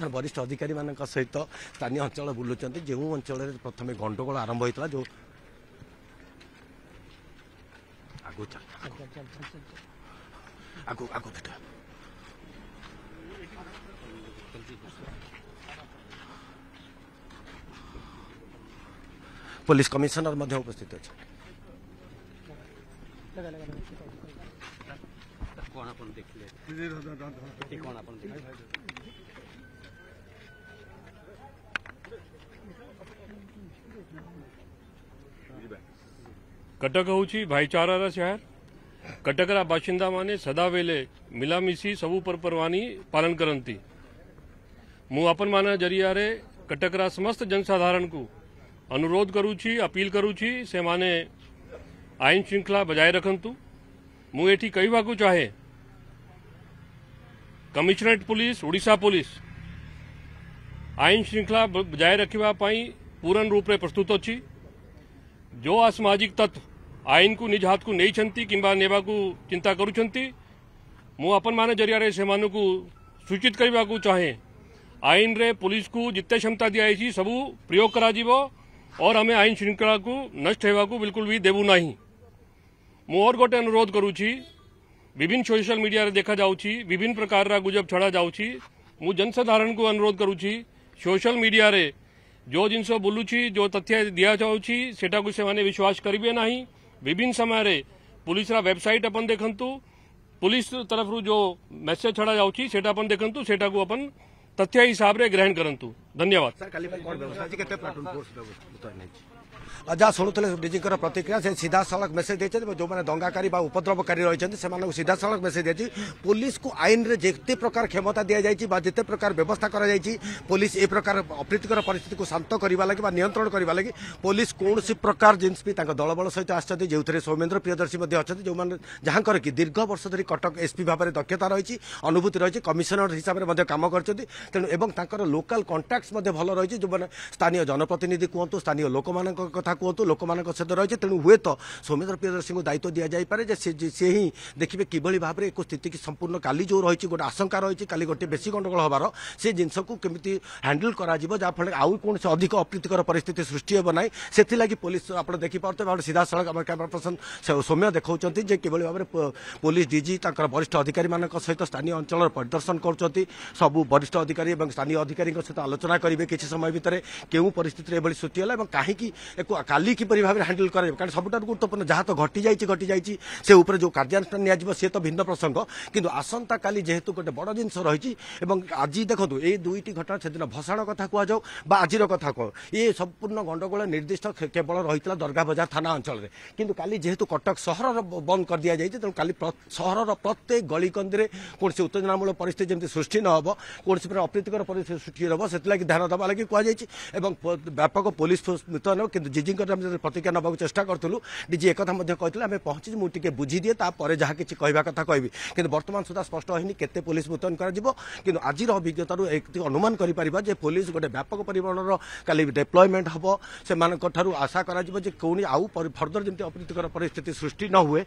वरिष्ठ अधिकारी मान सहित स्थानीय अंचल बुलूं जो अंचल प्रथम गंडगोल आरंभ होता जो आगु आगु आगु बेटा पुलिस कमिशनर उपस्थित अच्छे कटक हूँ भाईचारार शहर कटकरा बासिंदा माने सदावेले मिलामिशी सबू पर्वानी पालन करती मु अपन मान जरिया रे कटकरा समस्त जनसाधारण को अनुरोध करूची अपील करूची से माने आईन श्रृंखला बजाय रखंतु मु एठी कहवा को चाहे कमिश्नरेट पुलिस ओडिशा पुलिस आईन श्रृंखला बजाय रखा पूर्ण रूप से प्रस्तुत अच्छी जो असामाजिक तत्व आईन को निज हाथ को नहीं छंती किंबा नेबा को चिंता करूछंती मु अपन मान जरिया रे से मानु को सूचित करबा को चाहे आईन रे पुलिस को जिते क्षमता दियाई सबू प्रयोग करा जीवो और हमें आईन श्रृंखला को नष्ट होगा को बिल्कुल भी देबू नहीं मु और गोटे अनुरोध करूची विभिन्न सोशल मीडिया रे देखा जाउची विभिन्न प्रकार रा गुजब छड़ा जाउची मु जनसाधारण को अनुरोध करूची सोशल मीडिया रे जो जिनस बोलुची जो तथ्य दिया जाउची सेटा को से माने विश्वास करिवे नहीं विभिन्न समय रे पुलिस रा वेबसाइट अपन देखंतु पुलिस तरफ रु जो मैसेज छड़ा जाउची सेटा अपन देखंतु सेटा को अपन तथ्य हिसाब रे ग्रहण करंतु धन्यवाद जहाँ शुणुले डीजी प्रतिक्रिया से सीधा सड़क मेसेज देते जो मैंने दंगाकारी उपद्रवकारी रही से सीधा सड़क मेसेज देती पुलिस को आईन रे जिते प्रकार क्षमता दि जाए जिते प्रकार व्यवस्था कर पुलिस ए प्रकार अप्रीतिकर परिस्थिति को शांत करने लगे नियंत्रण करने लगे पुलिस कौन प्रकार जिनस भी दल बल सहित आसते जो सौमेन्द्र प्रियदर्शी अच्छा जो मैंने जहाँ कि दीर्घ वर्ष धरी कटक एसपी भाव में दक्षता रही अनुभूति रही कमिशनर हिसाब से कम कर लोकाल कंटाक्ट्स भल रही जो मैंने स्थानीय जनप्रतिनिधि कहतु स्थानीय लोक कथा कहतु लोक सहित रही तेणु हुए तो सौमेन्द्र प्रियदर्शी को दायित्व दि जापे सी ही देखिए किभली भाव में एक स्थिति की संपूर्ण काली जो रही गोटे आशंका रही काली गोटे बेसी गंडगोल हबार से जिनस को केमी हैंडल कर आउ कौन से अधिक अप्रीतिकर परिस्थिति सृष्टि हे ना से पुलिस आप देखिपे सीधा सड़क कैमरा पर्सन सौम्य देखा किभली भाव में पुलिस डीजी वरिष्ठ अधिकारी मान सहित स्थानीय अंचल परिदर्शन कर सबू वरिष्ठ अधिकारी और स्थानीय अधिकारी सहित आलोचना करेंगे किसी समय भितर क्यों परिस्थिति एभली सृष्टि है कहीं काली किपरि भाव में हैंडल कर कारण सबुठ गुरुत्वपूर्ण जहाँ तो घटी जाइए से ऊपर जो कार्यानुष्ठान निया सी तो भिन्न प्रसंग किंतु आसंता काली जेहेतु गोटे बड़ जिनस रही आज देखो ये दुईटी घटना से दिन भसाण कथा कहु आज कथा कह ये संपूर्ण गंडगोल निर्दिष्ट केवल रही दरगाह बजार थाना अंचल में किंतु काली जेहेतु कटक सहर बंद कर दि जाए तेणु काली सहर प्रत्येक गलिकंदी कौन से उत्तेजनामूलक परिस्थिति जमी सृष्टि न हो कौन से अप्रीतिकर परिस्थिति सृष्टि हम से ध्यान देवा लगे कहुई व्यापक पुलिस मुतयन हो कि डीजी प्रतिक्रिया नवा चेष्टा करूँ डीजी एक कहते आम पहुंची मुझे बुझी दिए तापर जहाँ किसी कहवा कथा कहबी कि बर्तमान सुधा स्पष्ट होनी केते पुलिस मुतयन कर आज अभिज्ञता एक अनुमान कर पुलिस गोटे व्यापक परिमाणर काली डिप्लॉयमेंट हम से आशा करा कौन आउ फर्दर जमी अप्रीतिकर परिस्थिति सृष्टि न हुए